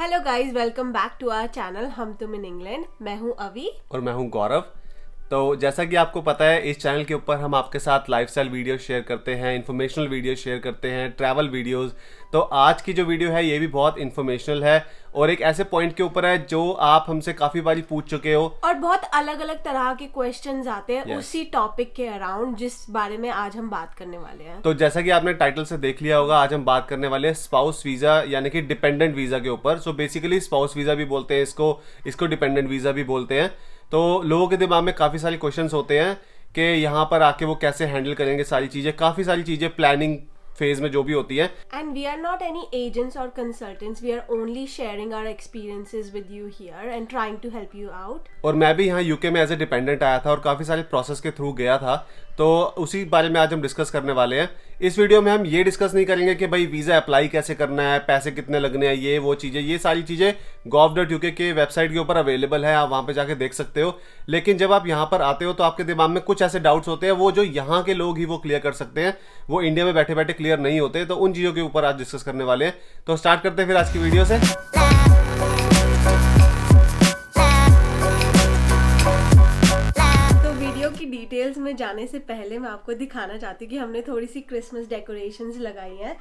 Hello guys, welcome back to our channel Hum Tum in England. मैं हूं अवी और मैं हूं गौरव। तो जैसा कि आपको पता है, इस चैनल के ऊपर हम आपके साथ लाइफस्टाइल वीडियो शेयर करते हैं, इन्फॉर्मेशनल वीडियो शेयर करते हैं, ट्रैवल वीडियोस। तो आज की जो वीडियो है ये भी बहुत इन्फॉर्मेशनल है और एक ऐसे पॉइंट के ऊपर है जो आप हमसे काफ़ी बारी पूछ चुके हो। और बहुत अलग अलग तरह के क्वेश्चंस आते हैं Yes. उसी टॉपिक के अराउंड जिस बारे में आज हम बात करने वाले हैं। तो जैसा कि आपने टाइटल से देख लिया होगा, आज हम बात करने वाले हैं स्पाउस वीज़ा यानी कि डिपेंडेंट वीज़ा के ऊपर। सो बेसिकली स्पाउस वीज़ा भी बोलते हैं इसको डिपेंडेंट वीज़ा भी बोलते हैं। तो लोगों के दिमाग में काफ़ी सारे क्वेश्चंस होते हैं कि यहाँ पर आके वो कैसे हैंडल करेंगे सारी चीज़ें, काफ़ी सारी चीज़ें प्लानिंग फेज में जो भी होती है। And we are not any agents और consultants, we are only sharing our experiences with you here and trying to help you out. और मैं भी यहाँ यूके में एज ए डिपेंडेंट आया था और काफ़ी सारे प्रोसेस के थ्रू गया था, तो उसी बारे में आज हम डिस्कस करने वाले हैं। इस वीडियो में हम ये डिस्कस नहीं करेंगे कि भाई वीज़ा अप्लाई कैसे करना है, पैसे कितने लगने हैं, ये वो चीज़ें, ये सारी चीज़ें gov.uk के वेबसाइट के ऊपर अवेलेबल है, आप वहाँ पे जाके देख सकते हो। लेकिन जब आप यहाँ पर आते हो तो आपके दिमाग में कुछ ऐसे डाउट्स होते हैं वो जो यहाँ के लोग ही वो क्लियर कर सकते हैं, वो इंडिया में बैठे बैठे क्लियर नहीं होते। तो उन चीज़ों के ऊपर आज डिस्कस करने वाले हैं। तो स्टार्ट करते हैं फिर आज की वीडियो से। की डिटेल्स में जाने से पहले मैं आपको दिखाना चाहती हूँ कि हमने थोड़ी सी क्रिसमस डेकोरेशंस लगाई हैं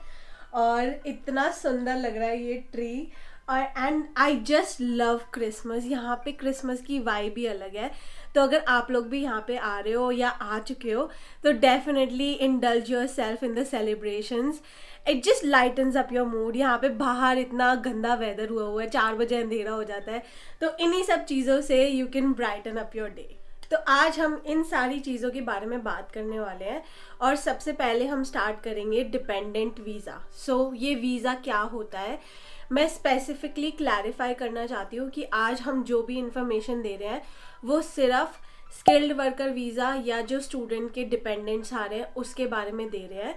और इतना सुंदर लग रहा है ये ट्री। और and I just love Christmas. यहाँ पे क्रिसमस की वाइब भी अलग है। तो अगर आप लोग भी यहाँ पे आ रहे हो या आ चुके हो तो definitely indulge your self in the celebrations. It just lightens up your mood. यहाँ पे बाहर इतना गंदा वेदर हुआ है, 4 बजे अंधेरा हो जाता है, तो इन्हीं सब चीज़ों से you can brighten up your day. तो आज हम इन सारी चीज़ों के बारे में बात करने वाले हैं और सबसे पहले हम स्टार्ट करेंगे डिपेंडेंट वीज़ा। सो ये वीज़ा क्या होता है, मैं स्पेसिफिकली क्लैरिफाई करना चाहती हूँ कि आज हम जो भी इंफॉर्मेशन दे रहे हैं वो सिर्फ स्किल्ड वर्कर वीज़ा या जो स्टूडेंट के डिपेंडेंट्स आ रहे हैं उसके बारे में दे रहे हैं,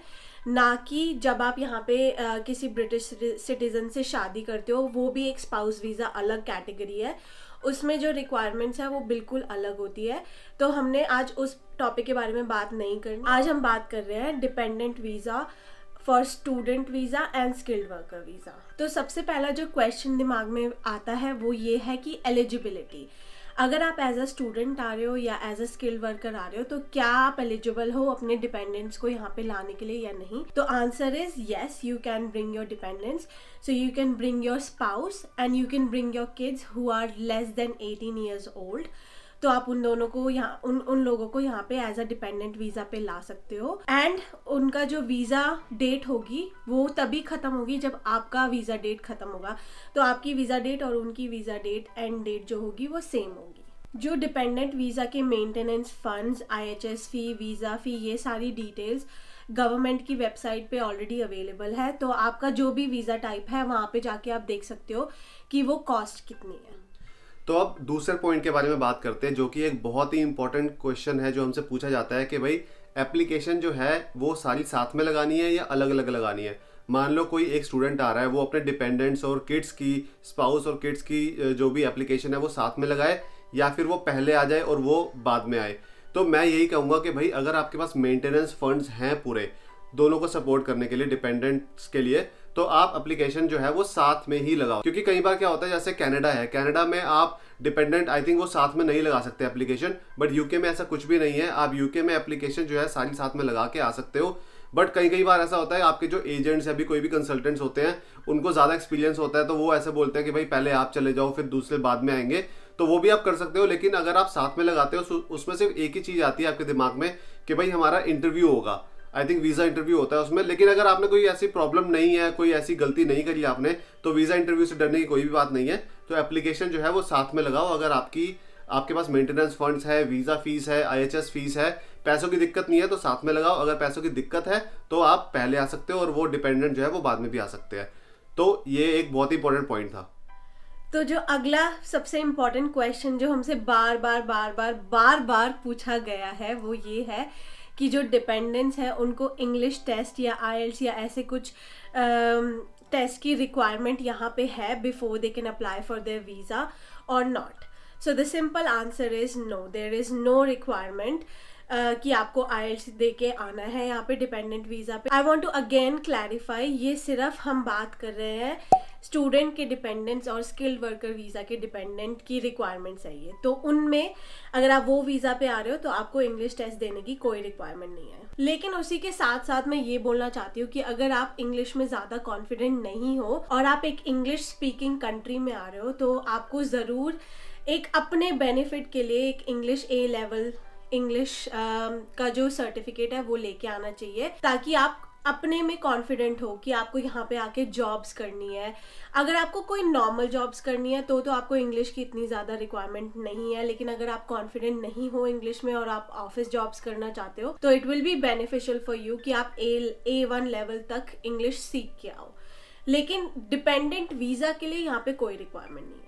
ना कि जब आप यहाँ पे किसी ब्रिटिश सिटीज़न से शादी करते हो, वो भी एक स्पाउस वीज़ा अलग कैटेगरी है, उसमें जो रिक्वायरमेंट्स है वो बिल्कुल अलग होती है। तो हमने आज उस टॉपिक के बारे में बात नहीं करनी। आज हम बात कर रहे हैं dependent visa for student visa and skilled worker visa. तो सबसे पहला जो क्वेश्चन दिमाग में आता है वो ये है कि एलिजिबिलिटी। अगर आप एज अ स्टूडेंट आ रहे हो या एज अ स्किल्ड वर्कर आ रहे हो तो क्या आप एलिजिबल हो अपने डिपेंडेंट्स को यहाँ पे लाने के लिए या नहीं। तो answer is yes, you can bring your dependents. So you can bring your spouse and you can bring your kids who are less than 18 years old. तो आप उन दोनों को यहाँ उन लोगों को यहाँ पे एज अ डिपेंडेंट वीज़ा पे ला सकते हो। एंड उनका जो वीज़ा डेट होगी वो तभी ख़त्म होगी जब आपका वीज़ा डेट ख़त्म होगा। तो आपकी वीज़ा डेट और उनकी वीज़ा डेट एंड डेट जो होगी वो सेम होगी। जो डिपेंडेंट वीज़ा के मेंटेनेंस फंड्स, IHS फ़ी, वीज़ा फ़ी, ये सारी डिटेल्स गवर्नमेंट की वेबसाइट पे ऑलरेडी अवेलेबल है। तो आपका जो भी वीज़ा टाइप है वहाँ पे जाके आप देख सकते हो कि वो कॉस्ट कितनी है। तो अब दूसरे पॉइंट के बारे में बात करते हैं, जो कि एक बहुत ही इंपॉर्टेंट क्वेश्चन है जो हमसे पूछा जाता है कि भाई एप्लीकेशन जो है वो सारी साथ में लगानी है या अलग अलग लगानी है। मान लो कोई एक स्टूडेंट आ रहा है, वो अपने डिपेंडेंट्स और किड्स की, स्पाउस और किड्स की जो भी एप्लीकेशन है वो साथ में लगाए या फिर वो पहले आ जाए और वो बाद में आए। तो मैं यही कहूँगा कि भाई अगर आपके पास मेंटेनेंस फंड्स हैं पूरे दोनों को सपोर्ट करने के लिए, डिपेंडेंट्स के लिए, तो आप एप्लीकेशन जो है वो साथ में ही लगाओ। क्योंकि कई बार क्या होता है, जैसे कनाडा है, कनाडा में आप डिपेंडेंट आई थिंक वो साथ में नहीं लगा सकते एप्लीकेशन, बट यूके में ऐसा कुछ भी नहीं है। आप यूके में एप्लीकेशन जो है सारी साथ में लगा के आ सकते हो। बट कई बार ऐसा होता है, आपके जो एजेंट्स या भी कोई भी कंसल्टेंट्स होते हैं उनको ज़्यादा एक्सपीरियंस होता है, तो वो ऐसे बोलते हैं कि भाई पहले आप चले जाओ फिर दूसरे बाद में आएंगे। तो वो भी आप कर सकते हो। लेकिन अगर आप साथ में लगाते हो उसमें सिर्फ एक ही चीज़ आती है आपके दिमाग में कि भाई हमारा इंटरव्यू होगा, आई थिंक वीज़ा इंटरव्यू होता है उसमें। लेकिन अगर आपने कोई ऐसी प्रॉब्लम नहीं है, कोई ऐसी गलती नहीं करी आपने, तो वीज़ा इंटरव्यू से डरने की कोई भी बात नहीं है। तो एप्लीकेशन जो है वो साथ में लगाओ। अगर आपके पास मेंटेनेंस फंड्स है, वीज़ा फीस है, IHS फीस है, पैसों की दिक्कत नहीं है तो साथ में लगाओ। अगर पैसों की दिक्कत है तो आप पहले आ सकते हो और वो डिपेंडेंट जो है वो बाद में भी आ सकते हैं। तो ये एक बहुत ही इंपॉर्टेंट पॉइंट था। तो जो अगला सबसे इम्पोर्टेंट क्वेश्चन जो हमसे बार बार पूछा गया है वो ये है कि जो डिपेंडेंट्स है उनको इंग्लिश टेस्ट या IELTS या ऐसे कुछ टेस्ट की रिक्वायरमेंट यहाँ पे है before they can apply for their visa और not. So the simple answer is no, there is no requirement कि आपको IELTS दे के आना है यहाँ पे डिपेंडेंट वीज़ा पे। I want to again clarify, ये सिर्फ हम बात कर रहे हैं स्टूडेंट के डिपेंडेंट्स और स्किल्ड वर्कर वीज़ा के डिपेंडेंट की रिक्वायरमेंट्स है ये। तो उनमें अगर आप वो वीज़ा पे आ रहे हो तो आपको इंग्लिश टेस्ट देने की कोई रिक्वायरमेंट नहीं है। लेकिन उसी के साथ साथ मैं ये बोलना चाहती हूँ कि अगर आप इंग्लिश में ज़्यादा कॉन्फिडेंट नहीं हो और आप एक इंग्लिश स्पीकिंग कंट्री में आ रहे हो तो आपको ज़रूर एक अपने बेनिफिट के लिए एक इंग्लिश ए लेवल इंग्लिश का जो सर्टिफिकेट है वो लेके आना चाहिए, ताकि आप अपने में कॉन्फिडेंट हो कि आपको यहाँ पे आके जॉब्स करनी है। अगर आपको कोई नॉर्मल जॉब्स करनी है तो आपको इंग्लिश की इतनी ज़्यादा रिक्वायरमेंट नहीं है, लेकिन अगर आप कॉन्फिडेंट नहीं हो इंग्लिश में और आप ऑफिस जॉब्स करना चाहते हो तो it will be beneficial for you कि आप A1 लेवल तक इंग्लिश सीख के आओ। लेकिन डिपेंडेंट वीज़ा के लिए यहाँ पे कोई रिक्वायरमेंट नहीं है।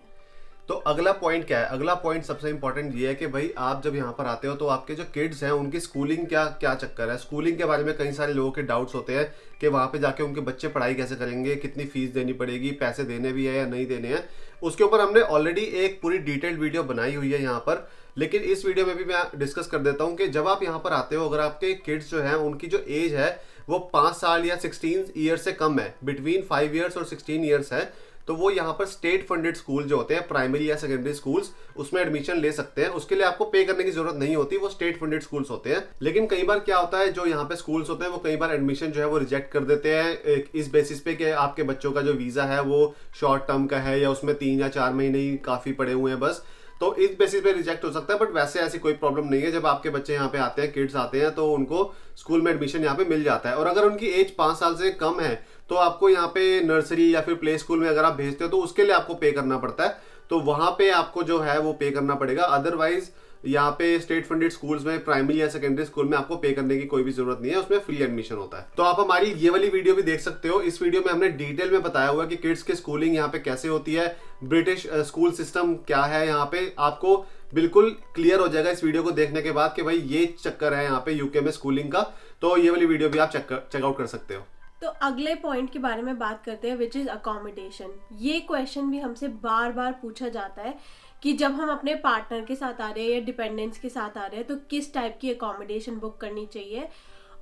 तो अगला पॉइंट क्या है? अगला पॉइंट सबसे इंपॉर्टेंट ये है कि भाई आप जब यहाँ पर आते हो तो आपके जो किड्स हैं उनकी स्कूलिंग क्या चक्कर है। स्कूलिंग के बारे में कई सारे लोगों के डाउट्स होते हैं कि वहाँ पे जाके उनके बच्चे पढ़ाई कैसे करेंगे, कितनी फीस देनी पड़ेगी, पैसे देने भी है या नहीं देने हैं। उसके ऊपर हमने ऑलरेडी एक पूरी डिटेल्ड वीडियो बनाई हुई है यहाँ पर, लेकिन इस वीडियो में भी मैं डिस्कस कर देता हूँ कि जब आप यहाँ पर आते हो, अगर आपके किड्स जो हैं उनकी जो एज है वो 5 साल या 16 ईयर्स से कम है, बिटवीन 5 ईयर्स और 16 ईयर्स है, तो वो यहाँ पर स्टेट फंडेड स्कूल जो होते हैं, प्राइमरी या सेकेंडरी स्कूल्स, उसमें एडमिशन ले सकते हैं। उसके लिए आपको पे करने की जरूरत नहीं होती, वो स्टेट फंडेड स्कूल्स होते हैं। लेकिन कई बार क्या होता है, जो यहाँ पे स्कूल्स होते हैं वो कई बार एडमिशन जो है वो रिजेक्ट कर देते हैं इस बेसिस पे कि आपके बच्चों का जो वीजा है वो शॉर्ट टर्म का है या उसमें 3 या 4 महीने ही काफी पड़े हुए हैं बस, तो इस बेसिस पे रिजेक्ट हो सकता है। बट वैसे ऐसी कोई प्रॉब्लम नहीं है। जब आपके बच्चे यहाँ पे आते हैं, किड्स आते हैं, तो उनको स्कूल में एडमिशन यहाँ पे मिल जाता है। और अगर उनकी एज 5 साल से कम है तो आपको यहाँ पे नर्सरी या फिर प्ले स्कूल में अगर आप भेजते हो तो उसके लिए आपको पे करना पड़ता है, तो वहां पे आपको जो है वो पे करना पड़ेगा। अदरवाइज यहाँ पे स्टेट फंडेड स्कूल्स में, प्राइमरी या सेकेंडरी स्कूल में आपको पे करने की कोई भी जरूरत नहीं है, उसमें फ्री एडमिशन होता है। तो आप हमारी ये वाली वीडियो भी देख सकते हो। इस वीडियो में हमने डिटेल में बताया हुआ है कि किड्स की स्कूलिंग यहाँ पे कैसे होती है, ब्रिटिश स्कूल सिस्टम क्या है। यहाँ पे आपको बिल्कुल क्लियर हो जाएगा इस वीडियो को देखने के बाद कि भाई ये चक्कर है यहाँ पे यूके में स्कूलिंग का। तो ये वाली वीडियो भी आप चेकआउट कर सकते हो। तो अगले पॉइंट के बारे में बात करते हैं, विच इज़ अकोमोडेशन। ये क्वेश्चन भी हमसे बार बार पूछा जाता है कि जब हम अपने पार्टनर के साथ आ रहे हैं या डिपेंडेंट्स के साथ आ रहे हैं तो किस टाइप की अकोमोडेशन बुक करनी चाहिए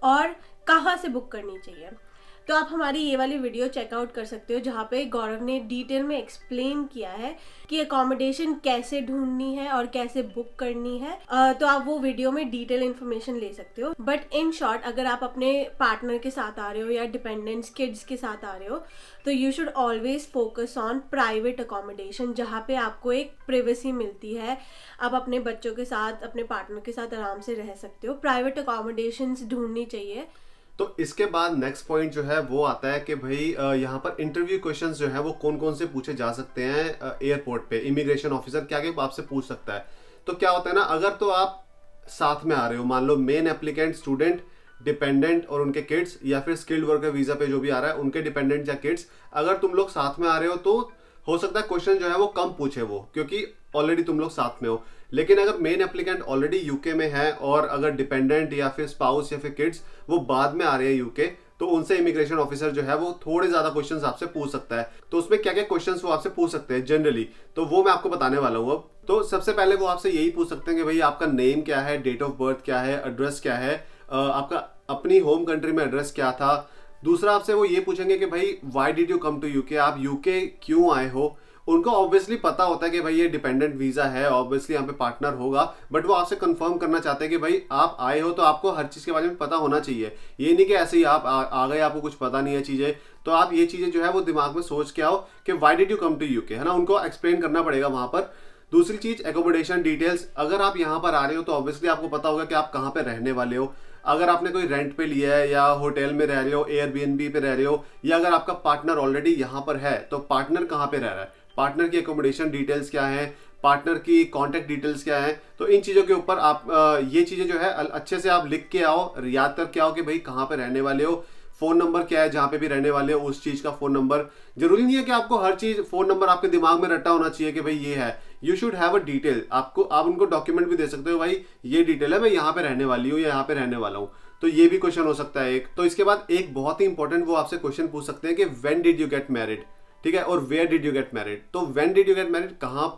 और कहाँ से बुक करनी चाहिए। तो आप हमारी ये वाली वीडियो चेकआउट कर सकते हो, जहाँ पे गौरव ने डिटेल में एक्सप्लेन किया है कि अकोमोडेशन कैसे ढूंढनी है और कैसे बुक करनी है। तो आप वो वीडियो में डिटेल इन्फॉर्मेशन ले सकते हो। बट इन शॉर्ट, अगर आप अपने पार्टनर के साथ आ रहे हो या डिपेंडेंट्स किड्स के साथ आ रहे हो तो you should always focus on private accommodation, जहाँ पे आपको एक प्रिवेसी मिलती है। आप अपने बच्चों के साथ, अपने पार्टनर के साथ आराम से रह सकते हो। प्राइवेट अकोमोडेशंस ढूंढनी चाहिए। तो इसके बाद नेक्स्ट पॉइंट जो है वो आता है कि भाई यहाँ पर इंटरव्यू क्वेश्चंस जो है वो कौन कौन से पूछे जा सकते हैं एयरपोर्ट पे। इमिग्रेशन ऑफिसर क्या क्या आपसे पूछ सकता है। तो क्या होता है ना, अगर तो आप साथ में आ रहे हो, मान लो मेन एप्लीकेंट, स्टूडेंट, डिपेंडेंट और उनके किड्स, या फिर स्किल्ड वर्कर वीजा पे जो भी आ रहा है उनके डिपेंडेंट या किड्स, अगर तुम लोग साथ में आ रहे हो तो हो सकता है क्वेश्चन जो है वो कम पूछे वो, क्योंकि ऑलरेडी तुम लोग साथ में हो। लेकिन अगर मेन एप्लीकेंट ऑलरेडी यूके में है और अगर डिपेंडेंट या फिर स्पाउस या फिर किड्स वो बाद में आ रहे हैं यूके, तो उनसे इमिग्रेशन ऑफिसर जो है वो थोड़े ज्यादा क्वेश्चंस आपसे पूछ सकता है। तो उसमें क्या क्या क्वेश्चंस वो आपसे पूछ सकते हैं जनरली, तो वो मैं आपको बताने वाला हूँ अब। तो सबसे पहले वो आपसे यही पूछ सकते हैं कि भाई आपका नेम क्या है, डेट ऑफ बर्थ क्या है, एड्रेस क्या है, आपका अपनी होम कंट्री में एड्रेस क्या था। दूसरा आपसे वो ये पूछेंगे कि भाई why did you come to UK, आप यूके क्यों आए हो। उनको ऑब्वियसली पता होता है कि भाई ये डिपेंडेंट वीजा है, ऑब्वियसली यहाँ पे पार्टनर होगा, बट वो आपसे कंफर्म करना चाहते हैं कि भाई आप आए हो तो आपको हर चीज के बारे में पता होना चाहिए। ये नहीं कि ऐसे ही आप आ गए, आपको कुछ पता नहीं है चीजें। तो आप ये चीजें जो है वो दिमाग में सोच के आओ कि why did you come to UK, है ना, उनको एक्सप्लेन करना पड़ेगा वहां पर। दूसरी चीज, एकोमोडेशन डिटेल्स। अगर आप यहाँ पर आ रहे हो तो ऑब्वियसली आपको पता होगा कि आप कहाँ पे रहने वाले हो। अगर आपने कोई रेंट पे लिया है या होटल में रह रहे हो, एयरबीएनबी पे रह रहे हो, या अगर आपका पार्टनर ऑलरेडी यहाँ पर है तो पार्टनर कहाँ पे रह रहा है, पार्टनर की एकोमोडेशन डिटेल्स क्या है, पार्टनर की कॉन्टैक्ट डिटेल्स क्या है। तो इन चीज़ों के ऊपर आप ये चीज़ें जो है अच्छे से आप लिख के आओ, याद करके आओ कि भाई कहाँ पे रहने वाले हो, फोन नंबर क्या है जहाँ पे भी रहने वाले हो उस चीज़ का फोन नंबर। जरूरी नहीं है कि आपको हर चीज़ फोन नंबर आपके दिमाग में रटा होना चाहिए कि भाई ये है। You should have a detail. आप उनको डॉक्यूमेंट भी दे सकते हो, भाई ये डिटेल है, मैं यहाँ पे रहने वाली हूँ या यहाँ पे रहने वाला हूँ। तो ये भी क्वेश्चन हो सकता है एक। तो इसके बाद एक बहुत ही इंपॉर्टेंट वो आपसे क्वेश्चन पूछ सकते हैं कि when did you get married, ठीक है, और where did you get married. तो when did you get married, कहाँ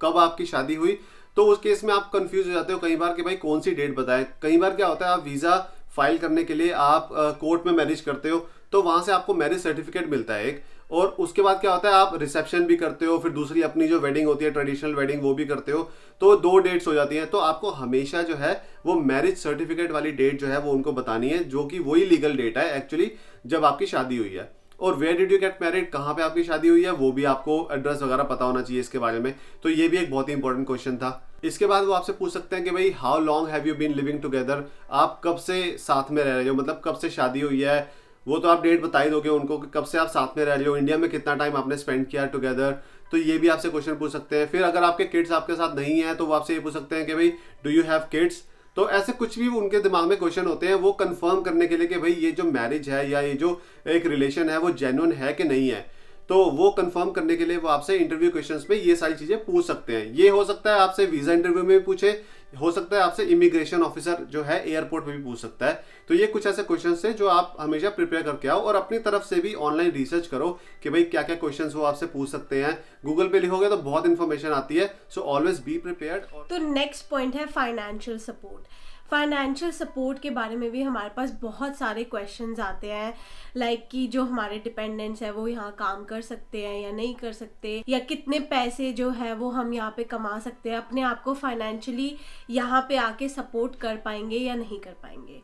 कब आपकी शादी हुई। तो उस केस में आप कंफ्यूज हो जाते हो कई बार कि भाई कौन सी डेट बताएं। कई बार क्या होता है, आप वीजा फाइल करने के लिए आप कोर्ट में मैरिज करते हो तो वहां से आपको मैरिज सर्टिफिकेट मिलता है एक, और उसके बाद क्या होता है, आप रिसेप्शन भी करते हो, फिर दूसरी अपनी जो वेडिंग होती है ट्रेडिशनल वेडिंग वो भी करते हो, तो 2 डेट्स हो जाती हैं। तो आपको हमेशा जो है वो मैरिज सर्टिफिकेट वाली डेट जो है वो उनको बतानी है, जो कि वही लीगल डेट है एक्चुअली जब आपकी शादी हुई है। और where did you get married, कहाँ पे आपकी शादी हुई है, वो भी आपको एड्रेस वगैरह पता होना चाहिए इसके बारे में। तो ये भी एक बहुत ही इंपॉर्टेंट क्वेश्चन था। इसके बाद वो आपसे पूछ सकते हैं कि भाई how long have you been living together, आप कब से साथ में रह रहे हो, मतलब कब से शादी हुई है, वो तो आप डेट बता ही दोगे उनको कि कब से आप साथ में रह रहे हो, इंडिया में कितना टाइम आपने स्पेंड किया टुगेदर। तो ये भी आपसे क्वेश्चन पूछ सकते हैं। फिर अगर आपके किड्स आपके साथ नहीं है तो वो आपसे ये पूछ सकते हैं कि भाई डू यू हैव किड्स। तो ऐसे कुछ भी उनके दिमाग में क्वेश्चन होते हैं वो कंफर्म करने के लिए कि भाई ये जो मैरिज है या ये जो एक रिलेशन है वो जेन्युइन है कि नहीं है। तो वो कंफर्म करने के लिए वो आपसे इंटरव्यू क्वेश्चंस में ये सारी चीजें पूछ सकते हैं। ये हो सकता है आपसे वीजा इंटरव्यू में भी पूछे, हो सकता है आपसे इमिग्रेशन ऑफिसर जो है एयरपोर्ट में भी पूछ सकता है। तो ये कुछ ऐसे क्वेश्चंस हैं जो आप हमेशा प्रिपेयर करके आओ, और अपनी तरफ से भी ऑनलाइन रिसर्च करो कि भाई क्या क्या क्वेश्चंस वो आपसे पूछ सकते हैं। गूगल पे लिखोगे तो बहुत इंफॉर्मेशन आती है, सो ऑलवेज बी प्रिपेयर्ड। तो नेक्स्ट पॉइंट है फाइनेंशियल सपोर्ट। फाइनेंशियल सपोर्ट के बारे में भी हमारे पास बहुत सारे क्वेश्चंस आते हैं, लाइक कि जो हमारे डिपेंडेंट्स है वो यहाँ काम कर सकते हैं या नहीं कर सकते, या कितने पैसे जो है वो हम यहाँ पे कमा सकते हैं, अपने आप को फाइनेंशियली यहाँ पे आके सपोर्ट कर पाएंगे या नहीं कर पाएंगे।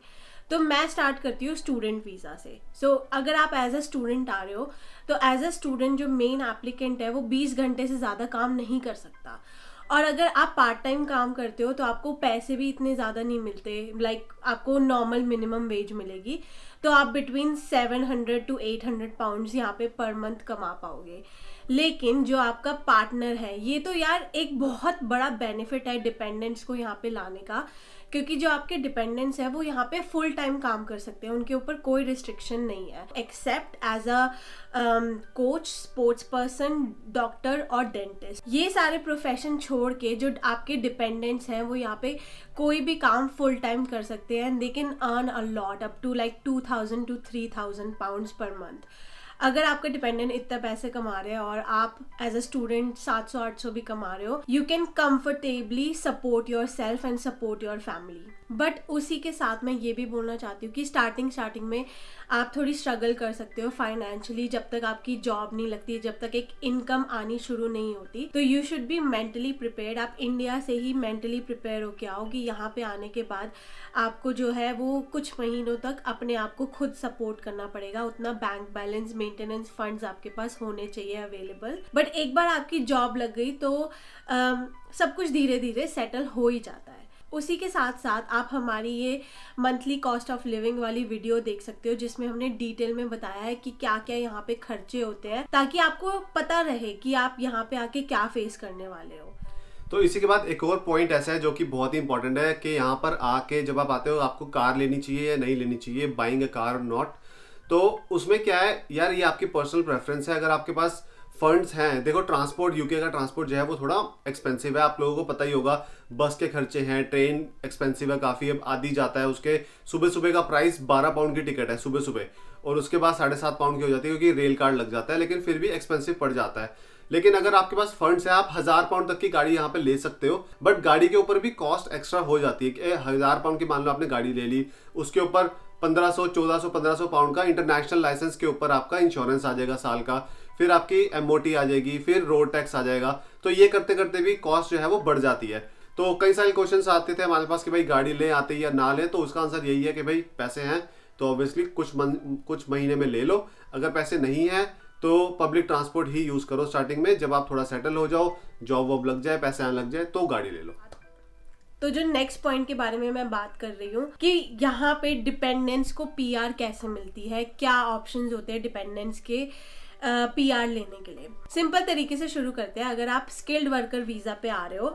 तो मैं स्टार्ट करती हूँ स्टूडेंट वीज़ा से। सो अगर आप एज अ स्टूडेंट आ रहे हो तो एज अ स्टूडेंट जो मेन एप्लीकेंट है वो 20 घंटे से ज़्यादा काम नहीं कर सकता, और अगर आप पार्ट टाइम काम करते हो तो आपको पैसे भी इतने ज़्यादा नहीं मिलते, लाइक आपको नॉर्मल मिनिमम वेज मिलेगी, तो आप बिटवीन 700 to 800 पाउंड्स यहाँ पे पर मंथ कमा पाओगे। लेकिन जो आपका पार्टनर है, ये तो यार एक बहुत बड़ा बेनिफिट है डिपेंडेंट्स को यहाँ पे लाने का, क्योंकि जो आपके डिपेंडेंट्स है वो यहाँ पे फुल टाइम काम कर सकते हैं, उनके ऊपर कोई रिस्ट्रिक्शन नहीं है except as a coach, sports person, doctor और डेंटिस्ट। ये सारे प्रोफेशन छोड़ के जो आपके डिपेंडेंट्स हैं वो यहाँ पे कोई भी काम फुल टाइम कर सकते हैं। They can earn a lot up to like 2000 to 3000 pounds per month. अगर आपका डिपेंडेंट इतना पैसे कमा रहे हैं और आप एज अ स्टूडेंट 700-800 भी कमा रहे हो, you can comfortably support your self and support your family. But उसी के साथ मैं ये भी बोलना चाहती हूँ कि स्टार्टिंग में आप थोड़ी स्ट्रगल कर सकते हो फाइनेंशियली, जब तक आपकी जॉब नहीं लगती, जब तक एक इनकम आनी शुरू नहीं होती। तो you should be mentally prepared. आप इंडिया से ही मेंटली प्रिपेयर होके आओ कि यहाँ पे आने के बाद आपको जो है वो कुछ महीनों तक अपने आप को खुद सपोर्ट करना पड़ेगा, उतना बैंक बैलेंस, मेंटेनेंस फंड्स आपके पास होने चाहिए अवेलेबल। बट एक बार आपकी जॉब लग गई तो सब कुछ धीरे धीरे सेटल हो ही जाता है। उसी के साथ साथ आप हमारी ये मंथली कॉस्ट ऑफ लिविंग वाली वीडियो देख सकते हो, जिसमें हमने डिटेल में बताया है कि क्या क्या यहाँ पे खर्चे होते हैं, ताकि आपको पता रहे कि आप यहाँ पे आके क्या फेस करने वाले हो। तो इसी के बाद एक और पॉइंट ऐसा है जो कि बहुत ही इंपॉर्टेंट है कि यहाँ पर आके जब आप आते हो आपको कार लेनी चाहिए या नहीं लेनी चाहिए, बाइंग अ कार और नॉट। तो उसमें क्या है यार, ये आपकी पर्सनल प्रेफरेंस है। अगर आपके पास फंड्स हैं, देखो ट्रांसपोर्ट, यूके का ट्रांसपोर्ट जो है वो थोड़ा एक्सपेंसिव है, आप लोगों को पता ही होगा। बस के खर्चे हैं, ट्रेन एक्सपेंसिव है काफ़ी, अब आदि जाता है उसके सुबह सुबह का प्राइस 12 पाउंड की टिकट है सुबह सुबह, और उसके बाद 7.5 पाउंड की हो जाती है क्योंकि रेल कार्ड लग जाता है, लेकिन फिर भी एक्सपेंसिव पड़ जाता है। लेकिन अगर आपके पास फंड्स है, आप 1000 पाउंड तक की गाड़ी यहाँ पे ले सकते हो, बट गाड़ी के ऊपर भी कॉस्ट एक्स्ट्रा हो जाती है कि 1000 पाउंड की मान लो आपने गाड़ी ले ली, उसके ऊपर 1500, 1400, 1500 पाउंड का इंटरनेशनल लाइसेंस के ऊपर आपका इंश्योरेंस आ जाएगा साल का, फिर आपकी एमओटी आ जाएगी, फिर रोड टैक्स आ जाएगा। तो ये करते करते भी कॉस्ट जो है वो बढ़ जाती है। तो कई सारे क्वेश्चंस आते थे हमारे पास कि भाई गाड़ी ले आते या ना ले, तो उसका आंसर यही है कि भाई पैसे हैं तो ऑब्वियसली कुछ महीने में ले लो, अगर पैसे नहीं है तो पब्लिक ट्रांसपोर्ट ही यूज करो स्टार्टिंग में। जब आप थोड़ा सेटल हो जाओ, जॉब वॉब लग जाए, पैसे आने लग जाए, तो गाड़ी ले लो। तो जो नेक्स्ट पॉइंट के बारे में मैं बात कर रही हूँ कि यहाँ पे डिपेंडेंट्स को पीआर कैसे मिलती है, क्या ऑप्शंस होते हैं डिपेंडेंट्स के पीआर लेने के लिए। सिंपल तरीके से शुरू करते हैं। अगर आप स्किल्ड वर्कर वीज़ा पे आ रहे हो,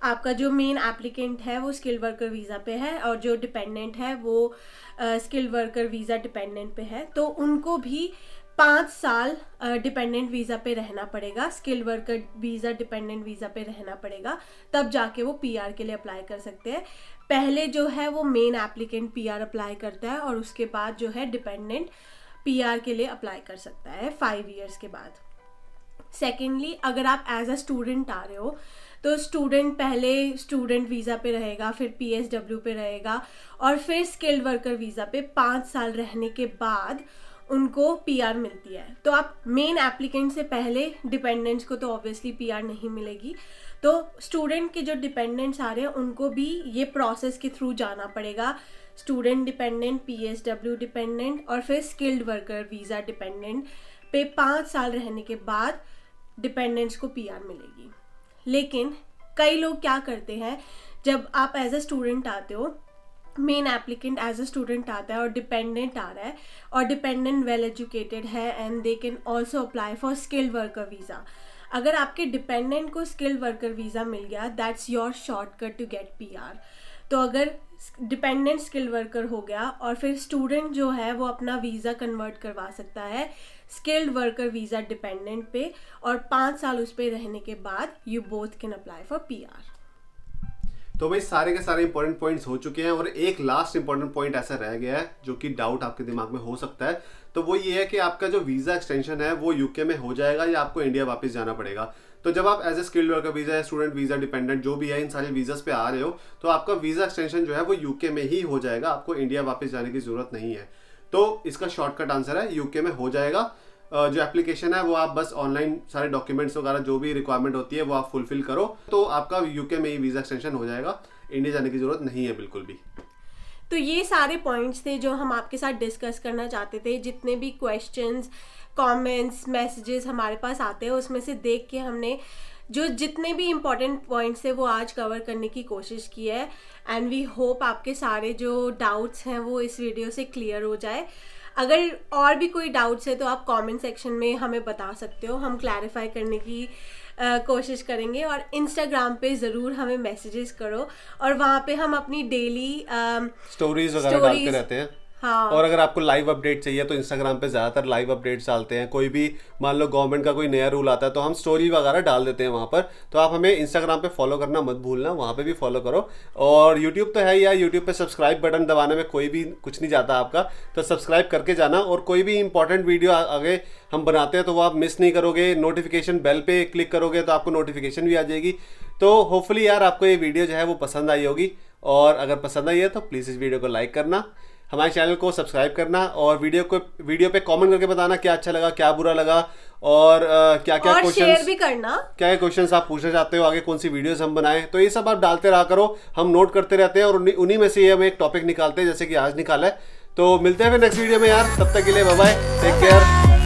आपका जो मेन एप्लीकेंट है वो स्किल्ड वर्कर वीज़ा पे है और जो डिपेंडेंट है वो स्किल्ड वर्कर वीज़ा डिपेंडेंट पे है, तो उनको भी 5 साल डिपेंडेंट वीज़ा पे रहना पड़ेगा, skilled worker visa dependent visa पे रहना पड़ेगा, तब जाके वो पीआर के लिए अप्लाई कर सकते हैं। पहले जो है वो मेन एप्लीकेंट पीआर अप्लाई करता है और उसके बाद जो है डिपेंडेंट पीआर के लिए अप्लाई कर सकता है 5 इयर्स के बाद। सेकेंडली, अगर आप एज अ स्टूडेंट आ रहे हो तो स्टूडेंट पहले स्टूडेंट वीज़ा पे रहेगा, फिर पीएसडब्ल्यू पे रहेगा और फिर स्किल्ड वर्कर वीज़ा पे 5 साल रहने के बाद उनको पीआर मिलती है। तो आप मेन एप्लीकेंट से पहले डिपेंडेंट्स को तो ऑब्वियसली पीआर नहीं मिलेगी, तो स्टूडेंट के जो डिपेंडेंट्स आ रहे हैं उनको भी ये प्रोसेस के थ्रू जाना पड़ेगा, स्टूडेंट डिपेंडेंट, पीएसडब्ल्यू डिपेंडेंट और फिर स्किल्ड वर्कर वीज़ा डिपेंडेंट पे 5 साल रहने के बाद डिपेंडेंट्स को पीआर मिलेगी। लेकिन कई लोग क्या करते हैं, जब आप एज अ स्टूडेंट आते हो, main applicant as a student आता है और डिपेंडेंट आ रहा है और डिपेंडेंट वेल एजुकेटेड है and they can also apply for skilled worker visa. अगर आपके डिपेंडेंट को स्किल्ड वर्कर वीज़ा मिल गया, that's your shortcut to get PR. तो अगर डिपेंडेंट स्किल्ड वर्कर हो गया और फिर स्टूडेंट जो है वो अपना वीज़ा कन्वर्ट करवा सकता है स्किल्ड वर्कर वीज़ा डिपेंडेंट पे, और 5 साल उस पर रहने के बाद you both can apply for PR. तो भाई सारे के सारे इंपॉर्टेंट पॉइंट्स हो चुके हैं और एक लास्ट इंपॉर्टेंट पॉइंट ऐसा रह गया है जो कि डाउट आपके दिमाग में हो सकता है, तो वो ये है कि आपका जो वीज़ा एक्सटेंशन है वो यूके में हो जाएगा या आपको इंडिया वापस जाना पड़ेगा। तो जब आप as a skilled worker visa या स्टूडेंट वीज़ा डिपेंडेंट जो भी है इन सारे वीज़ास पे आ रहे हो, तो आपका वीज़ा एक्सटेंशन जो है वो यूके में ही हो जाएगा, आपको इंडिया वापस जाने की ज़रूरत नहीं है। तो इसका शॉर्टकट आंसर है यूके में हो जाएगा। जो एप्लीकेशन है वो आप बस ऑनलाइन सारे डॉक्यूमेंट्स वगैरह जो भी रिक्वायरमेंट होती है वो आप फुलफिल करो, तो आपका यूके में ही वीज़ा एक्सटेंशन हो जाएगा, इंडिया जाने की ज़रूरत नहीं है बिल्कुल भी। तो ये सारे पॉइंट्स थे जो हम आपके साथ डिस्कस करना चाहते थे। जितने भी क्वेश्चंस, कमेंट्स, मैसेजेस हमारे पास आते हैं उसमें से देख के हमने जो जितने भी इम्पोर्टेंट पॉइंट्स थे वो आज कवर करने की कोशिश की है एंड वी होप आपके सारे जो डाउट्स हैं वो इस वीडियो से क्लियर हो जाए। अगर और भी कोई डाउट्स है तो आप कमेंट सेक्शन में हमें बता सकते हो, हम क्लैरिफाई करने की कोशिश करेंगे। और इंस्टाग्राम पे ज़रूर हमें मैसेजेस करो और वहाँ पे हम अपनी डेली स्टोरीज वगैरह डालते रहते हैं। हाँ। और अगर आपको लाइव अपडेट चाहिए तो इंस्टाग्राम पे ज़्यादातर लाइव अपडेट्स डालते हैं। कोई भी मान लो गवर्नमेंट का कोई नया रूल आता है तो हम स्टोरी वगैरह डाल देते हैं वहाँ पर, तो आप हमें इंस्टाग्राम पे फॉलो करना मत भूलना, वहाँ पे भी फॉलो करो। और यूट्यूब तो है यार, यूट्यूब पे सब्सक्राइब बटन दबाने में कोई भी कुछ नहीं जाता आपका, तो सब्सक्राइब करके जाना। और कोई भी इंपॉर्टेंट वीडियो आगे हम बनाते हैं तो वो आप मिस नहीं करोगे, नोटिफिकेशन बेल पे क्लिक करोगे तो आपको नोटिफिकेशन भी आ जाएगी। तो होपफुली यार आपको ये वीडियो जो है वो पसंद आई होगी, और अगर पसंद आई है तो प्लीज़ इस वीडियो को लाइक करना, हमारे चैनल को सब्सक्राइब करना और वीडियो पे कमेंट करके बताना क्या अच्छा लगा, क्या बुरा लगा, और क्या क्या क्वेश्चंस, शेयर भी करना, क्या क्वेश्चंस आप पूछना चाहते हो, आगे कौन सी वीडियोस हम बनाएं। तो ये सब आप डालते रहा करो, हम नोट करते रहते हैं और उन्हीं में से हम एक टॉपिक निकालते हैं, जैसे कि आज निकाला है। तो मिलते हैं फिर नेक्स्ट वीडियो में यार, तब तक के लिए बाय बाय, टेक केयर।